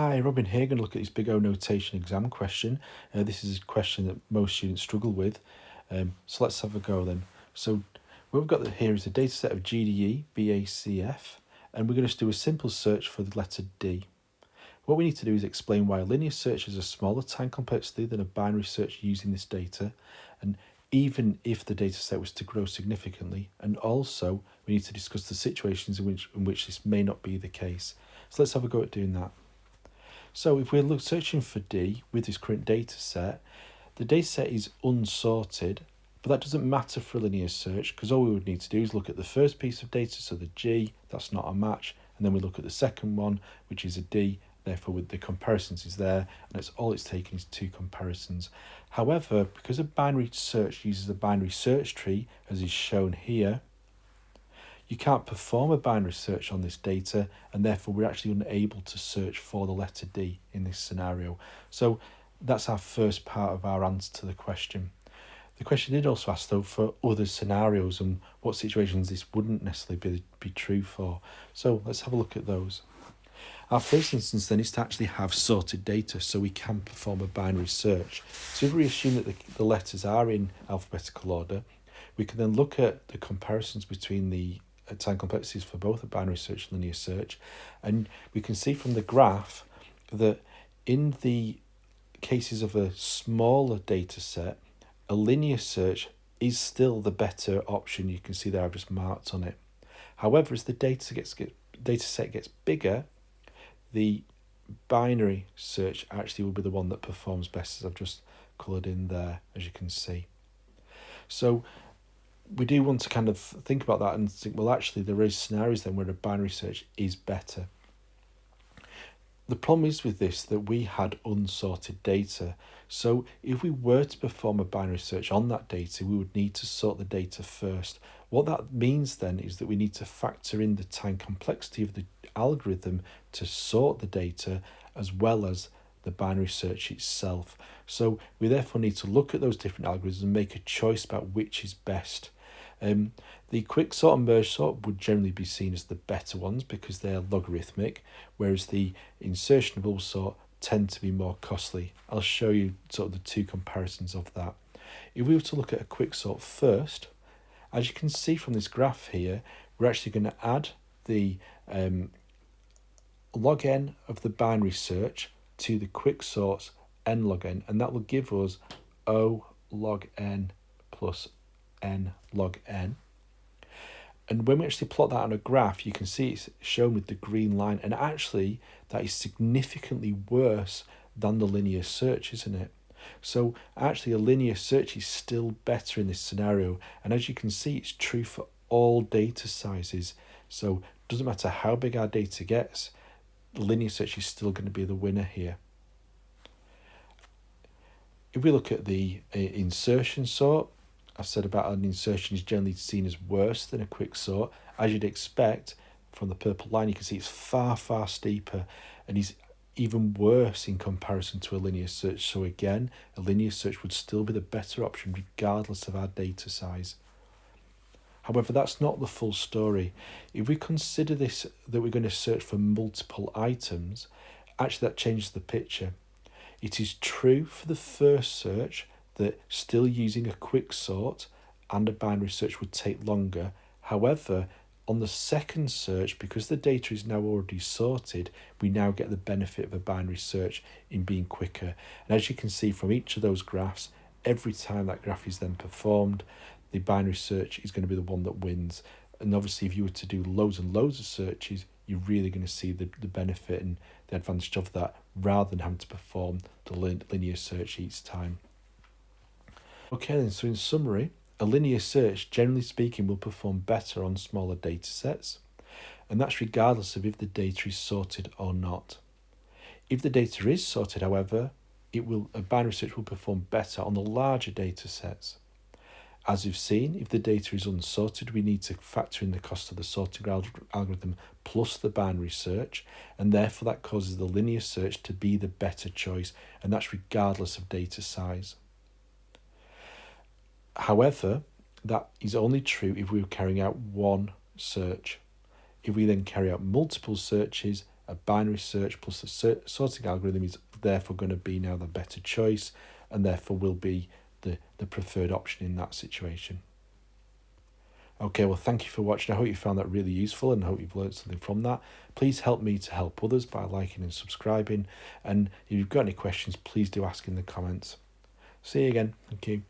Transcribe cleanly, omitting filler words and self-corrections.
Hi, Robin here. Going to look at this big O notation exam question. This is a question that most students struggle with. So let's have a go then. So what we've got here is a data set of GDE, BACF, and we're going to do a simple search for the letter D. What we need to do is explain why a linear search has a smaller time complexity than a binary search using this data, and even if the data set was to grow significantly, and also we need to discuss the situations in which this may not be the case. So let's have a go at doing that. So if we're searching for D with this current data set, the data set is unsorted, but that doesn't matter for a linear search because all we would need to do is look at the first piece of data, so the G, that's not a match, and then we look at the second one, which is a D, therefore with the comparisons is there, and that's all it's taken is two comparisons. However, because a binary search uses a binary search tree, as is shown here, you can't perform a binary search on this data, and therefore we're actually unable to search for the letter D in this scenario. So that's our first part of our answer to the question. The question did also ask though for other scenarios and what situations this wouldn't necessarily be true for. So let's have a look at those. Our first instance then is to actually have sorted data so we can perform a binary search. So if we assume that the letters are in alphabetical order, we can then look at the comparisons between the time complexities for both a binary search and linear search, and we can see from the graph that in the cases of a smaller data set, a linear search is still the better option. You can see there I've just marked on it. However, as the data set gets bigger, the binary search actually will be the one that performs best, as I've just coloured in there, as you can see. So we do want to kind of think about that and think, well, actually there is scenarios then where a binary search is better. The problem is with this that we had unsorted data. So if we were to perform a binary search on that data, we would need to sort the data first. What that means then is that we need to factor in the time complexity of the algorithm to sort the data as well as the binary search itself. So we therefore need to look at those different algorithms and make a choice about which is best. The quick sort and merge sort would generally be seen as the better ones because they're logarithmic, whereas the insertionable sort tend to be more costly. I'll show you sort of the two comparisons of that. If we were to look at a quick sort first, as you can see from this graph here, we're actually going to add the log n of the binary search to the quick sort's n log n, and that will give us O log n plus n log n. And when we actually plot that on a graph, you can see it's shown with the green line, and actually that is significantly worse than the linear search, isn't it? So actually a linear search is still better in this scenario, and as you can see it's true for all data sizes. So it doesn't matter how big our data gets, the linear search is still going to be the winner here. If we look at the insertion sort, I said about an insertion is generally seen as worse than a quick sort. As you'd expect from the purple line, you can see it's far, far steeper and is even worse in comparison to a linear search. So again, a linear search would still be the better option regardless of our data size. However, that's not the full story. If we consider this, that we're going to search for multiple items, actually that changes the picture. It is true for the first search that still using a quick sort and a binary search would take longer. However, on the second search, because the data is now already sorted, we now get the benefit of a binary search in being quicker. And as you can see from each of those graphs, every time that graph is then performed, the binary search is going to be the one that wins. And obviously, if you were to do loads and loads of searches, you're really going to see the benefit and the advantage of that rather than having to perform the linear search each time. Okay then, so in summary, a linear search, generally speaking, will perform better on smaller data sets, and that's regardless of if the data is sorted or not. If the data is sorted, however, a binary search will perform better on the larger data sets. As we've seen, if the data is unsorted, we need to factor in the cost of the sorting algorithm plus the binary search, and therefore that causes the linear search to be the better choice, and that's regardless of data size. However, that is only true if we were carrying out one search. If we then carry out multiple searches, a binary search plus the sorting algorithm is therefore going to be now the better choice, and therefore will be the preferred option in that situation. Okay, well, thank you for watching. I hope you found that really useful and I hope you've learned something from that. Please help me to help others by liking and subscribing. And if you've got any questions, please do ask in the comments. See you again. Thank you.